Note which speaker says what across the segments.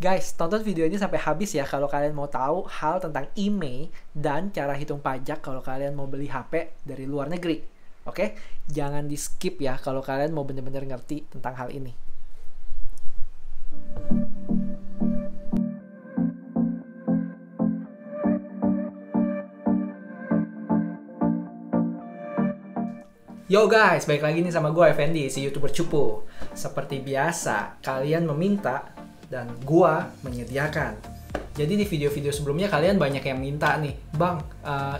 Speaker 1: Guys, tonton video ini sampai habis ya kalau kalian mau tahu hal tentang IMEI dan cara hitung pajak kalau kalian mau beli HP dari luar negeri. Oke? Jangan di skip ya kalau kalian mau benar-benar ngerti tentang hal ini. Yo guys, balik lagi nih sama gue Effendi, si YouTuber Cupu. Seperti biasa, kalian meminta dan gue menyediakan. Jadi di video-video sebelumnya kalian banyak yang minta nih, Bang,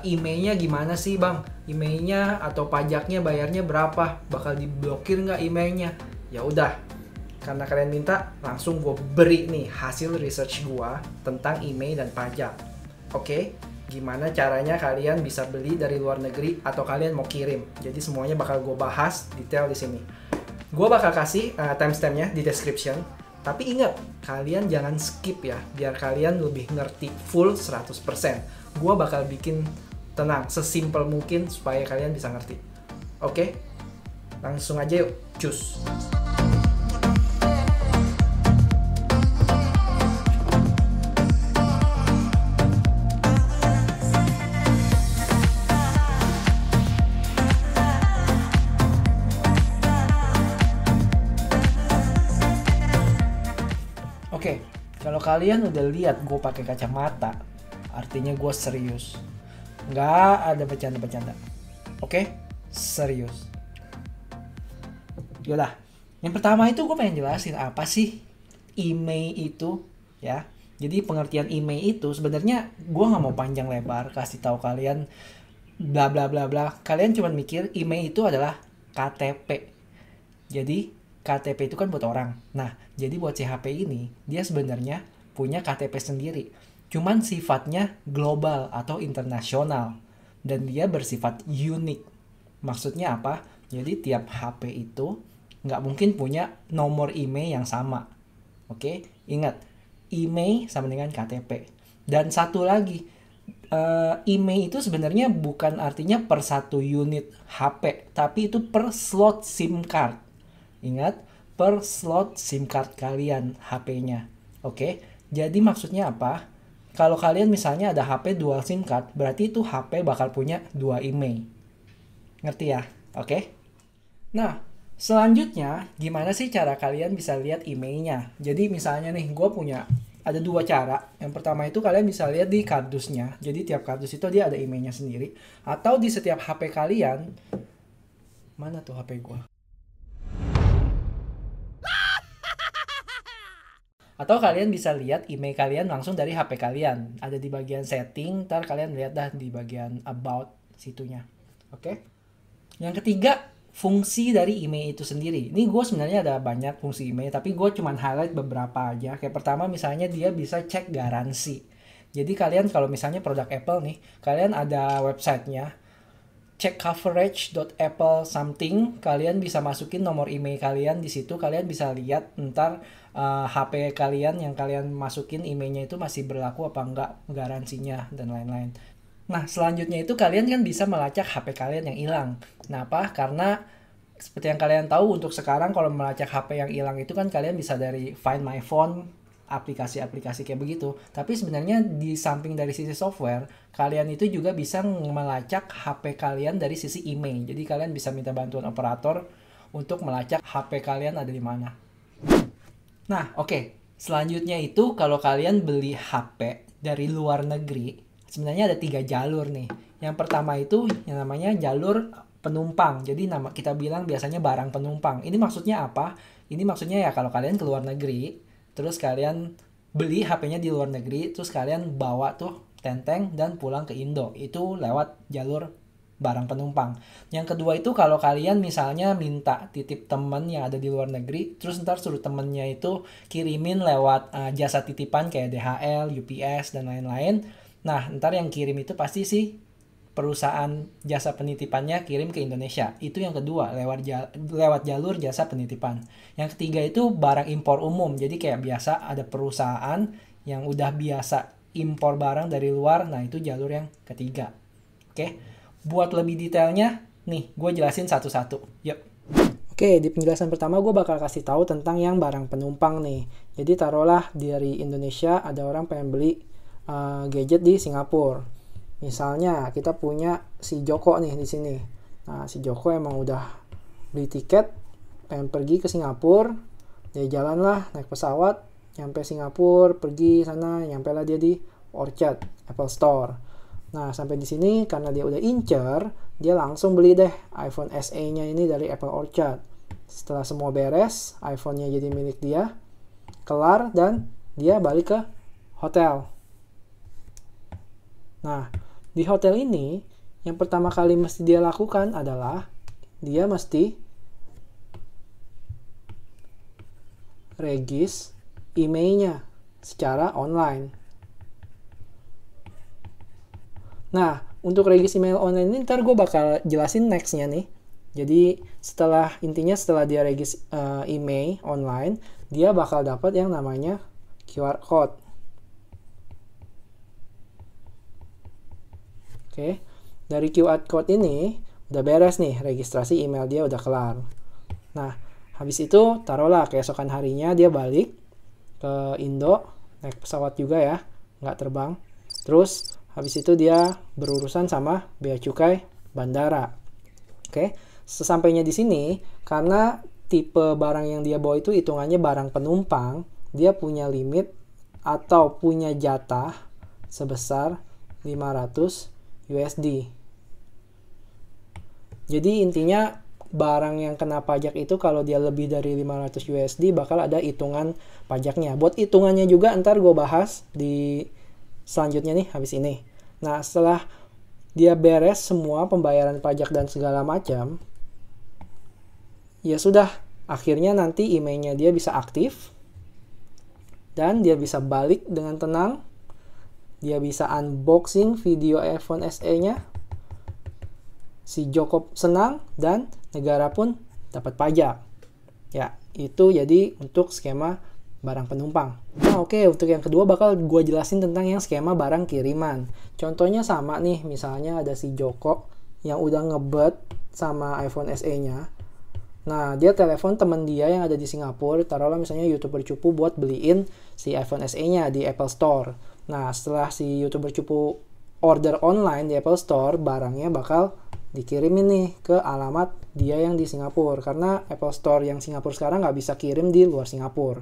Speaker 1: IMEI-nya gimana sih Bang? IMEI-nya atau pajaknya bayarnya berapa? Bakal diblokir nggak IMEI-nya? Ya udah, karena kalian minta, langsung gue beri nih hasil research gue tentang IMEI dan pajak. Oke? Gimana caranya kalian bisa beli dari luar negeri atau kalian mau kirim. Jadi semuanya bakal gue bahas detail di sini. Gue bakal kasih timestampnya di description. Tapi ingat, kalian jangan skip ya, biar kalian lebih ngerti full 100%. Gue bakal bikin tenang, sesimpel mungkin supaya kalian bisa ngerti. Oke? Langsung aja yuk, cus! Oke, kalau kalian udah lihat gue pakai kacamata, artinya gue serius. Nggak ada bercanda-bercanda. Oke? Serius. Yaudah, yang pertama itu gue pengen jelasin apa sih IMEI itu, ya. Jadi pengertian IMEI itu sebenarnya gue nggak mau panjang lebar kasih tahu kalian bla bla bla bla. Kalian cuma mikir IMEI itu adalah KTP. Jadi KTP itu kan buat orang. Nah, jadi buat CHP ini, dia sebenarnya punya KTP sendiri. Cuman sifatnya global atau internasional. Dan dia bersifat unik. Maksudnya apa? Jadi tiap HP itu nggak mungkin punya nomor IMEI yang sama. Oke? Ingat, IMEI sama dengan KTP. Dan satu lagi, IMEI itu sebenarnya bukan artinya per satu unit HP. Tapi itu per slot SIM card. Ingat, per slot SIM card kalian HP-nya. Oke, jadi maksudnya apa? Kalau kalian misalnya ada HP dual SIM card, berarti itu HP bakal punya 2 IMEI. Ngerti ya? Oke? Nah, selanjutnya, gimana sih cara kalian bisa lihat IMEI-nya? Jadi misalnya nih, gue punya ada 2 cara. Yang pertama itu kalian bisa lihat di kardusnya. Jadi tiap kardus itu dia ada IMEI-nya sendiri. Atau di setiap HP kalian, mana tuh HP gue? Atau kalian bisa lihat IMEI kalian langsung dari HP kalian. Ada di bagian setting, ntar kalian lihat dah di bagian about situnya. Oke? Yang ketiga, fungsi dari IMEI itu sendiri. Ini gue sebenarnya ada banyak fungsi IMEI, tapi gue cuma highlight beberapa aja. Kayak pertama misalnya dia bisa cek garansi. Jadi kalian kalau misalnya produk Apple nih, kalian ada websitenya, check coverage.apple something, kalian bisa masukin nomor IMEI kalian di situ, kalian bisa lihat ntar HP kalian yang kalian masukin IMEI-nya itu masih berlaku apa enggak garansinya dan lain-lain. Nah, selanjutnya itu kalian kan bisa melacak HP kalian yang hilang. Kenapa? Karena seperti yang kalian tahu untuk sekarang kalau melacak HP yang hilang itu kan kalian bisa dari Find My Phone, aplikasi-aplikasi kayak begitu. Tapi sebenarnya di samping dari sisi software, kalian itu juga bisa melacak HP kalian dari sisi IMEI. Jadi kalian bisa minta bantuan operator untuk melacak HP kalian ada di mana. Nah, oke. Selanjutnya itu kalau kalian beli HP dari luar negeri, sebenarnya ada 3 jalur nih. Yang pertama itu yang namanya jalur penumpang. Jadi kita bilang biasanya barang penumpang. Ini maksudnya apa? Ini maksudnya ya kalau kalian ke luar negeri, terus kalian beli HP-nya di luar negeri, terus kalian bawa tuh tenteng dan pulang ke Indo. Itu lewat jalur barang penumpang. Yang kedua itu kalau kalian misalnya minta titip temen yang ada di luar negeri, terus ntar suruh temennya itu kirimin lewat jasa titipan kayak DHL, UPS, dan lain-lain. Nah, ntar yang kirim itu pasti sih perusahaan jasa penitipannya kirim ke Indonesia. Itu yang kedua, lewat jalur jasa penitipan. Yang ketiga itu barang impor umum. Jadi kayak biasa ada perusahaan yang udah biasa impor barang dari luar. Nah, itu jalur yang ketiga. Oke. Buat lebih detailnya, nih gue jelasin satu-satu. Yuk. Oke, di penjelasan pertama gue bakal kasih tahu tentang yang barang penumpang nih. Jadi taruhlah dari Indonesia ada orang pengen beli gadget di Singapura. Misalnya kita punya si Joko nih di sini. Nah, si Joko emang udah beli tiket, pengen pergi ke Singapura. Dia jalan lah naik pesawat, nyampe Singapura, pergi sana, nyampe lah dia di Orchard, Apple Store. Nah, sampai di sini karena dia udah incer, dia langsung beli deh iPhone SE-nya ini dari Apple Orchard. Setelah semua beres, iPhone-nya jadi milik dia, kelar, dan dia balik ke hotel. Nah, di hotel ini, yang pertama kali mesti dia lakukan adalah dia mesti regis emailnya secara online. Nah, untuk regis email online ini ntar gue bakal jelasin next-nya nih. Jadi intinya setelah dia regis email online, dia bakal dapat yang namanya QR code. Oke, dari QR code ini udah beres nih, registrasi email dia udah kelar. Nah, habis itu taruhlah keesokan harinya dia balik ke Indo, naik pesawat juga ya, nggak terbang. Terus habis itu dia berurusan sama bea cukai bandara. Oke, sesampainya di sini, karena tipe barang yang dia bawa itu hitungannya barang penumpang, dia punya limit atau punya jatah sebesar 500 USD. Jadi intinya barang yang kena pajak itu kalau dia lebih dari 500 USD bakal ada hitungan pajaknya. Buat hitungannya juga ntar gue bahas di selanjutnya nih habis ini. Nah, setelah dia beres semua pembayaran pajak dan segala macam, ya sudah, akhirnya nanti emailnya dia bisa aktif dan dia bisa balik dengan tenang. Dia bisa unboxing video iPhone SE-nya. Si Joko senang dan negara pun dapat pajak. Ya, itu jadi untuk skema barang penumpang. Nah, oke, untuk yang kedua bakal gue jelasin tentang yang skema barang kiriman. Contohnya sama nih, misalnya ada si Joko yang udah ngebet sama iPhone SE-nya. Nah, dia telepon temen dia yang ada di Singapura, taruhlah misalnya YouTuber cupu buat beliin si iPhone SE-nya di Apple Store. Nah, setelah si YouTuber cupu order online di Apple Store, barangnya bakal dikirimin nih ke alamat dia yang di Singapura. Karena Apple Store yang Singapura sekarang nggak bisa kirim di luar Singapura.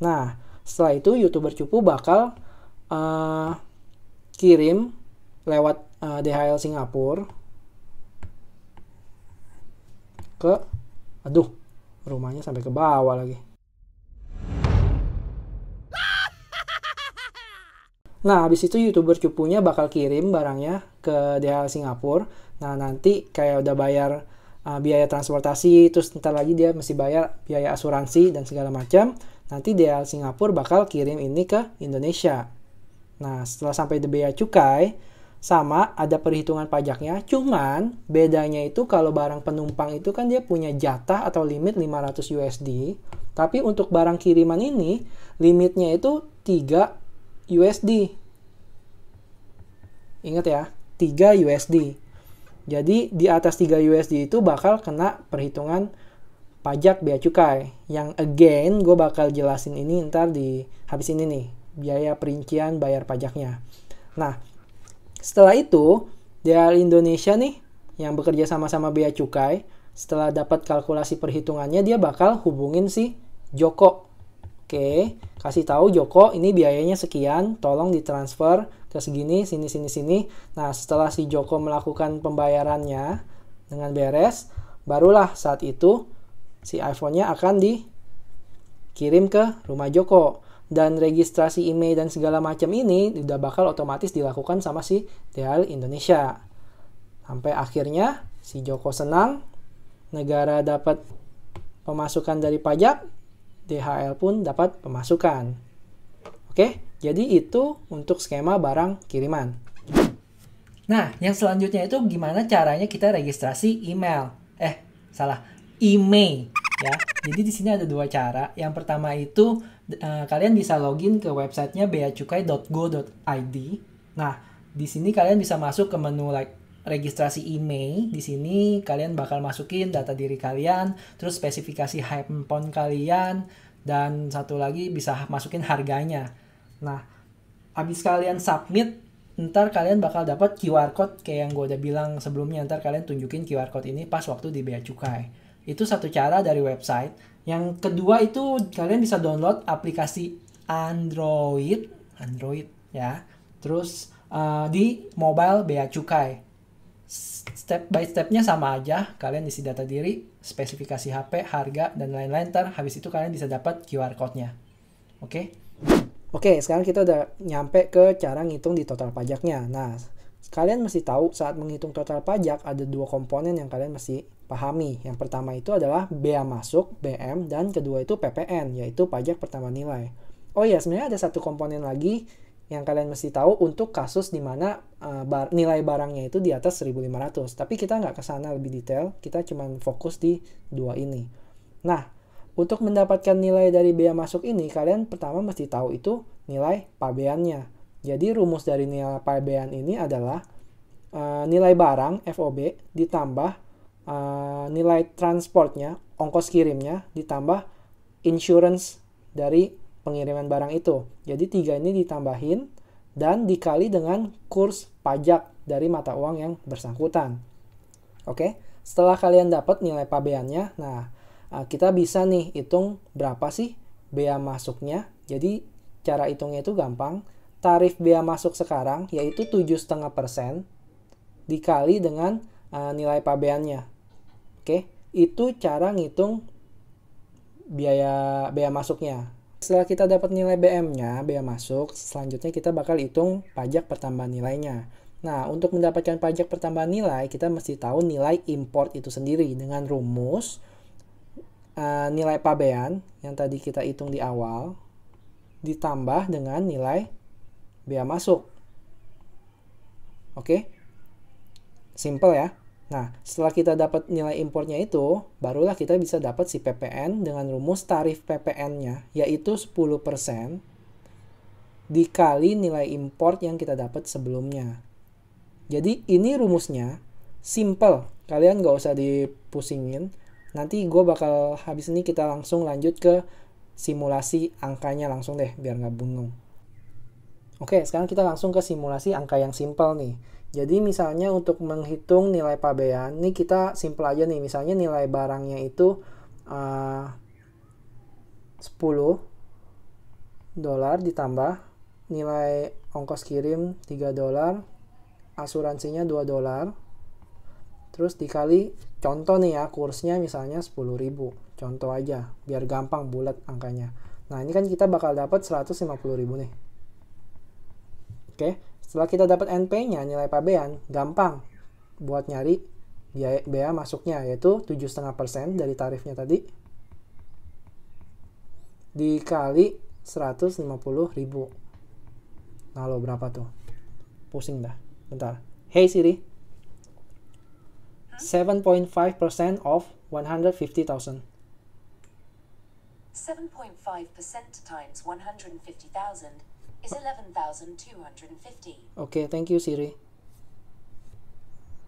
Speaker 1: Nah, setelah itu YouTuber cupu bakal kirim lewat DHL Singapura ke, aduh, rumahnya sampai ke bawah lagi. Nah, habis itu YouTuber cupunya bakal kirim barangnya ke DHL Singapura. Nah, nanti kayak udah bayar biaya transportasi, terus ntar lagi dia mesti bayar biaya asuransi dan segala macam. Nanti DHL Singapura bakal kirim ini ke Indonesia. Nah, setelah sampai di bea cukai, sama ada perhitungan pajaknya. Cuman bedanya itu kalau barang penumpang itu kan dia punya jatah atau limit 500 USD. Tapi untuk barang kiriman ini, limitnya itu 3 USD. Ingat ya, 3 USD. Jadi di atas 3 USD itu bakal kena perhitungan pajak bea cukai. Yang again gue bakal jelasin ini ntar di habis ini nih, biaya perincian bayar pajaknya. Nah, setelah itu DHL Indonesia nih yang bekerja sama-sama bea cukai, setelah dapat kalkulasi perhitungannya dia bakal hubungin si Joko. Oke, kasih tahu Joko ini biayanya sekian, tolong ditransfer ke segini, sini. Nah, setelah si Joko melakukan pembayarannya dengan beres, barulah saat itu si iPhone-nya akan dikirim ke rumah Joko. Dan registrasi email dan segala macam ini udah bakal otomatis dilakukan sama si DHL Indonesia. Sampai akhirnya si Joko senang, negara dapat pemasukan dari pajak, DHL pun dapat pemasukan. Oke, jadi itu untuk skema barang kiriman. Nah, yang selanjutnya itu gimana caranya kita registrasi email. Email ya. Jadi di sini ada dua cara. Yang pertama itu kalian bisa login ke websitenya beacukai.go.id. Nah, di sini kalian bisa masuk ke menu like registrasi email, di sini kalian bakal masukin data diri kalian, terus spesifikasi handphone kalian, dan satu lagi bisa masukin harganya. Nah, habis kalian submit, ntar kalian bakal dapat QR code kayak yang gue udah bilang sebelumnya. Ntar kalian tunjukin QR code ini pas waktu di Bea Cukai. Itu satu cara dari website. Yang kedua itu kalian bisa download aplikasi Android ya. Terus di mobile Bea Cukai. Step by stepnya sama aja. Kalian isi data diri, spesifikasi HP, harga, dan lain-lain. Ntar habis itu kalian bisa dapat QR code-nya. Oke? Oke, sekarang kita udah nyampe ke cara ngitung di total pajaknya. Nah, kalian mesti tahu saat menghitung total pajak ada dua komponen yang kalian mesti pahami. Yang pertama itu adalah bea masuk, BM, dan kedua itu PPN, yaitu pajak pertambahan nilai. Oh iya, sebenarnya ada satu komponen lagi yang kalian mesti tahu untuk kasus di mana nilai barangnya itu di atas 1.500. Tapi kita nggak ke sana lebih detail, kita cuma fokus di dua ini. Nah, untuk mendapatkan nilai dari bea masuk ini, kalian pertama mesti tahu itu nilai pabeannya. Jadi rumus dari nilai pabean ini adalah nilai barang FOB ditambah nilai transportnya, ongkos kirimnya, ditambah insurance dari pengiriman barang itu. Jadi 3 ini ditambahin dan dikali dengan kurs pajak dari mata uang yang bersangkutan. Oke, setelah kalian dapat nilai pabeannya, nah kita bisa nih hitung berapa sih bea masuknya. Jadi cara hitungnya itu gampang. Tarif bea masuk sekarang yaitu 7,5% dikali dengan nilai pabeannya. Oke, itu cara ngitung biaya bea masuknya. Setelah kita dapat nilai BM-nya, bea masuk, selanjutnya kita bakal hitung pajak pertambahan nilainya. Nah, untuk mendapatkan pajak pertambahan nilai, kita mesti tahu nilai import itu sendiri dengan rumus nilai pabean yang tadi kita hitung di awal ditambah dengan nilai bea masuk. Oke? Simple ya. Nah, setelah kita dapat nilai importnya itu, barulah kita bisa dapat si PPN dengan rumus tarif PPN-nya, yaitu 10% dikali nilai import yang kita dapat sebelumnya. Jadi, ini rumusnya simple. Kalian nggak usah dipusingin. Nanti gue bakal habis ini kita langsung lanjut ke simulasi angkanya langsung deh, biar nggak bingung. Oke, sekarang kita langsung ke simulasi angka yang simple nih. Jadi misalnya untuk menghitung nilai pabean, ini kita simple aja nih. Misalnya nilai barangnya itu $10 ditambah nilai ongkos kirim $3, asuransinya $2. Terus dikali, contoh nih ya, kursnya misalnya 10.000. Contoh aja, biar gampang bulat angkanya. Nah, ini kan kita bakal dapat 150.000 nih. Oke, setelah kita dapat NP-nya, nilai pabean, gampang buat nyari bea masuknya, yaitu 7,5% dari tarifnya tadi. Dikali 150.000. Nah, lo berapa tuh? Pusing dah. Bentar. Hey Siri. 7.5% of 150,000.
Speaker 2: 7.5% times 150,000 is 11,250.
Speaker 1: Oke, thank you Siri.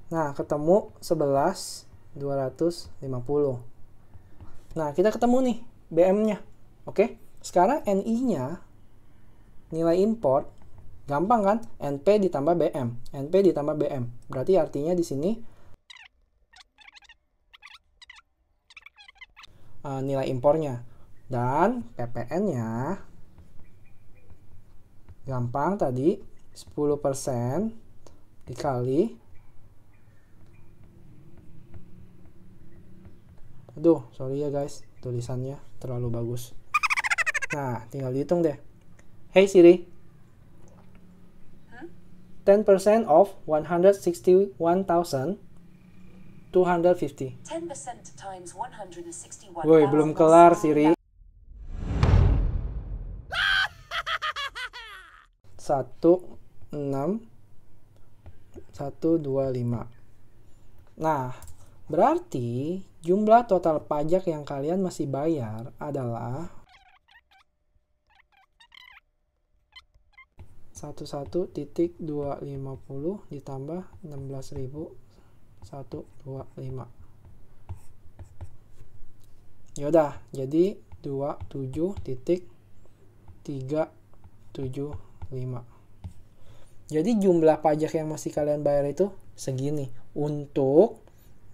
Speaker 1: Nah, ketemu 11.250. Nah, kita ketemu nih BM-nya. Oke, sekarang NI-nya, nilai import, gampang kan? NP ditambah BM. NP ditambah BM. Berarti artinya di sini nilai impornya. Dan PPN-nya gampang tadi 10% dikali, aduh sorry ya guys, tulisannya terlalu bagus. Nah, tinggal dihitung deh. Hey Siri, 10% of 161,250.
Speaker 2: 10% times 161,250.
Speaker 1: Woi, belum kelar Siri. 16125. Nah, berarti jumlah total pajak yang kalian masih bayar adalah 11.250 ditambah 16.125. Yaudah, jadi 27.375. Jadi jumlah pajak yang mesti kalian bayar itu segini untuk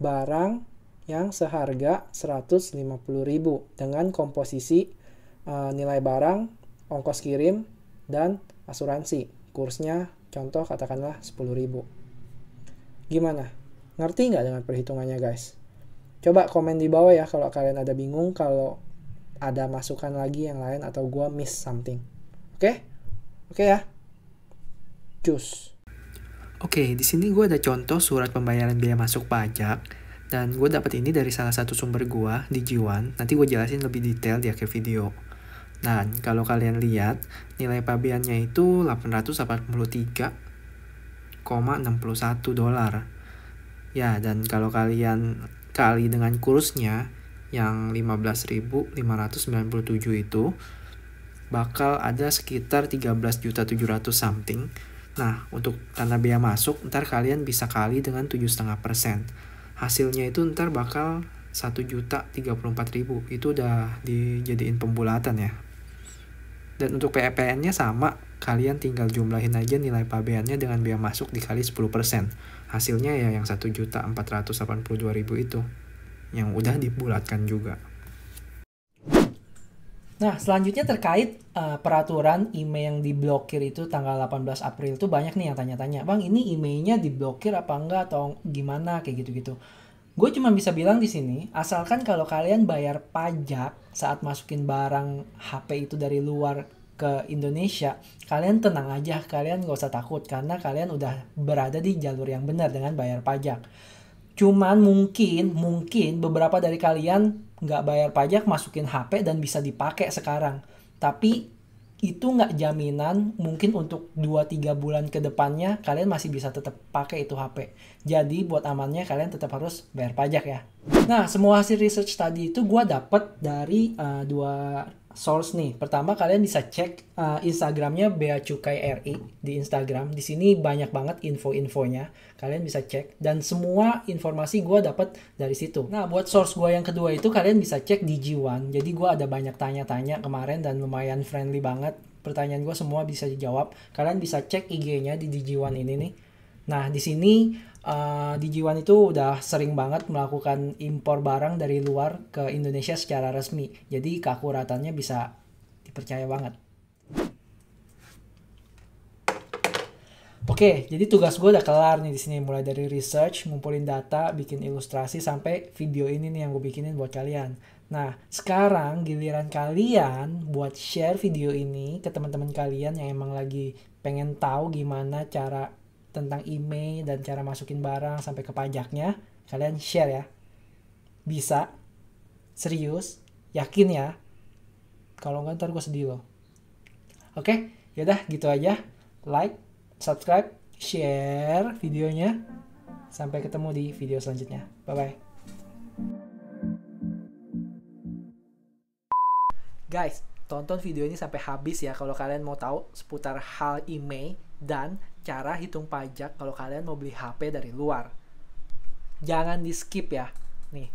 Speaker 1: barang yang seharga 150.000 dengan komposisi nilai barang, ongkos kirim, dan asuransi. Kursnya contoh katakanlah 10.000. Gimana? Ngerti nggak dengan perhitungannya guys? Coba komen di bawah ya kalau kalian ada bingung, kalau ada masukan lagi yang lain atau gua miss something. Oke? Oke ya? Cus. Oke, di sini gue ada contoh surat pembayaran biaya masuk pajak, dan gue dapat ini dari salah satu sumber gue di Jiwan. Nanti gue jelasin lebih detail di akhir video. Nah, kalau kalian lihat nilai pabeannya itu $883,61. Ya, dan kalau kalian kali dengan kursnya yang 15.597 itu bakal ada sekitar 13.700 something. Nah, untuk tanda biaya masuk ntar kalian bisa kali dengan 7,5%. Hasilnya itu ntar bakal 1.034.000. Itu udah dijadiin pembulatan ya. Dan untuk PPN-nya sama, kalian tinggal jumlahin aja nilai pabeannya dengan biaya masuk dikali 10%. Hasilnya ya yang 1.482.000 itu, yang udah dibulatkan juga. Nah, selanjutnya terkait peraturan email yang diblokir itu tanggal 18 April itu banyak nih yang tanya-tanya, Bang, ini emailnya diblokir apa enggak atau gimana kayak gitu-gitu. Gue cuma bisa bilang di sini, asalkan kalau kalian bayar pajak saat masukin barang HP itu dari luar ke Indonesia, kalian tenang aja, kalian gak usah takut karena kalian udah berada di jalur yang benar dengan bayar pajak. Cuman mungkin beberapa dari kalian nggak bayar pajak masukin HP dan bisa dipakai sekarang. Tapi itu nggak jaminan, mungkin untuk 2-3 bulan ke depannya kalian masih bisa tetap pakai itu HP. Jadi buat amannya kalian tetap harus bayar pajak ya. Nah, semua hasil research tadi itu gue dapet dari dua source nih. Pertama, kalian bisa cek Instagramnya Bea Cukai RI di Instagram. Di sini banyak banget info-infonya. Kalian bisa cek dan semua informasi gue dapat dari situ. Nah, buat source gue yang kedua itu kalian bisa cek di Jiwan. Jadi gue ada banyak tanya-tanya kemarin dan lumayan friendly banget. Pertanyaan gue semua bisa dijawab. Kalian bisa cek IG-nya di Jiwan ini nih. Nah, di sini di Jiwan itu udah sering banget melakukan impor barang dari luar ke Indonesia secara resmi. Jadi keakuratannya bisa dipercaya banget. Oke, jadi tugas gue udah kelar nih di sini, mulai dari research, ngumpulin data, bikin ilustrasi sampai video ini nih yang gue bikinin buat kalian. Nah, sekarang giliran kalian buat share video ini ke teman-teman kalian yang emang lagi pengen tahu gimana cara tentang email dan cara masukin barang sampai ke pajaknya. Kalian share ya. Bisa. Serius. Yakin ya. Kalau nggak ntar gue sedih loh. Oke, yaudah gitu aja. Like, subscribe, share videonya. Sampai ketemu di video selanjutnya. Bye-bye. Guys, tonton video ini sampai habis ya kalau kalian mau tahu seputar hal email dan cara hitung pajak kalau kalian mau beli HP dari luar. Jangan di skip ya. Nih.